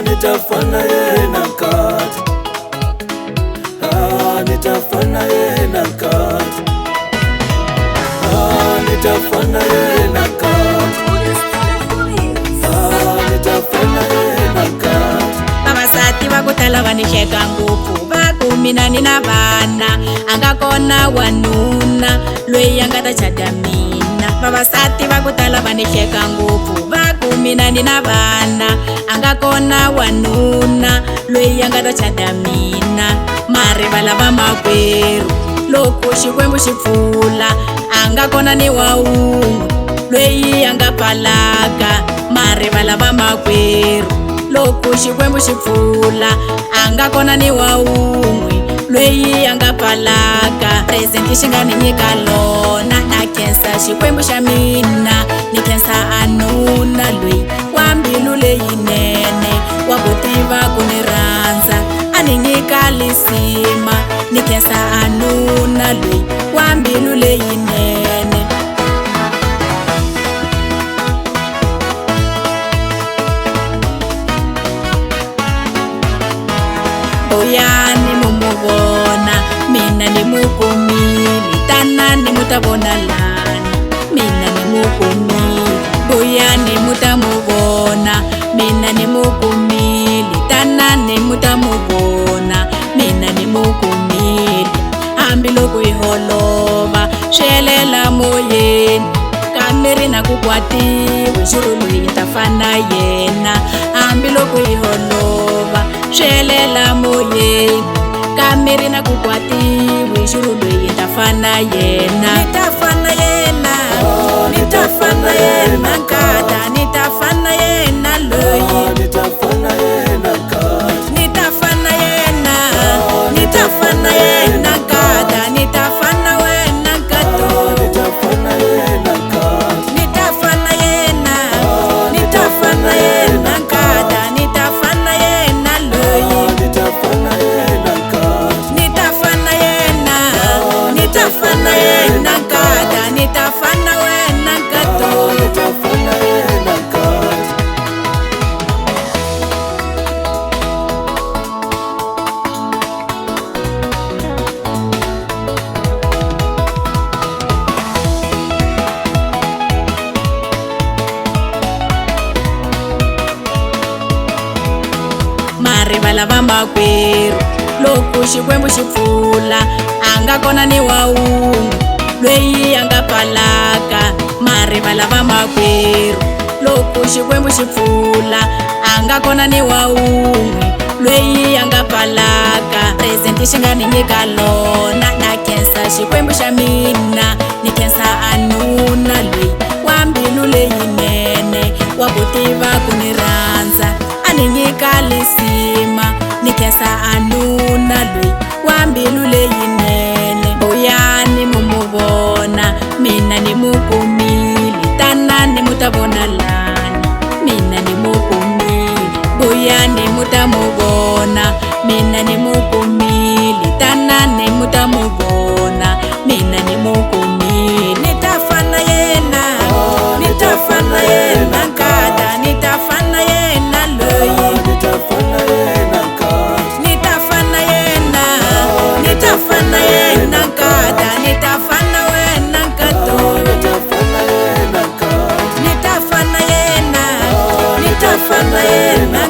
nitafana yena kati, nitafana yena kati, nitafana yena kati, nitafana yena kati. Vavasati va ku tala va ni xeka ngopfu, va ku mina ni na vana, a nga kona wanuna loyi a nga ta chata mina. Vavasati va ku tala va ni xeka ngopfu, va ku mina ni na vana, a nga kona wanuna loyi a nga ta chata mina. Mari va lava makwerhu, loko Xikwembu xi pfula a nga kona ni wa wun'we loyi a nga pfalaka. Mari va lava makwerhu, loko Xikwembu xi pfula a nga kona ni wa wun'we loyi a nga pfalaka. Presenti xi nga ni nyika lona, na khensa Xikwembu xa mina, ni khensa anuna loyi wa mbilu leyinene, wa ku tiva ku ni rhandza, a ni nyika lisima. Ni khensa anuna loyi wa mbilu leyinene. Boyani mumuvona, mina ni mukumili, tanani muta vona lani, mina ni mukumili. Boyani muta muvona, mina ni mukumili, tanani muta muvona, mina ni mukumili. Hambi loko hi holova swelela moyeni, kambe na ku kwatiwe xirho loyi ta fana yena. Hambi loko hi holova swelela moyeni, kambe na ku kwatiwe xirho loyi ta fana yena. Ni ta fana yena, ni ta fana yena nkata, ni ta fana yena loyi, Nitafana yena kati, ni ta fana yena, ni ta fana yena nkata, ni ta fana wena nkato. nitafana yena kati, Nitafana yena, nitafana yena nkata, nitafana yena loyi, nitafana yena kati, nitafana yena, nitafana yena nkata, nitafana wena nkato. nitafana yena kati. Mari va lava makwerhu, loko Xikwembu xi pfula a nga kona ni wa wun'we loyi a nga pfalaka. Mari va lava makwerhu, loko Xikwembu xi pfula a nga kona ni wa wun'we loyi a nga pfalaka. Presenti xi nga ni nyika lona, na khensa Xikwembu xa mina, ni khensa anuna loyi wa mbilu leyinene, wa ku tiva ku ni rhandza, a ni nyika lisima. Ni khensa anuna loyi wa mbilu leyinene. Boyani mumuvona, mina ni mukumili, tanani muta vona lani, mina ni mukumili. Boyani muta muvona, mina ni mukumili, tanani muta muvona, mina ni mukumili. Nitafana yena, nitafana yena nkata, nitafana yena loyi, Nitafana yena kati, nitafana yena, nitafana yena nkata, nitafana wena nkato. nitafana yena kati, Nitafana yena, nitafana yena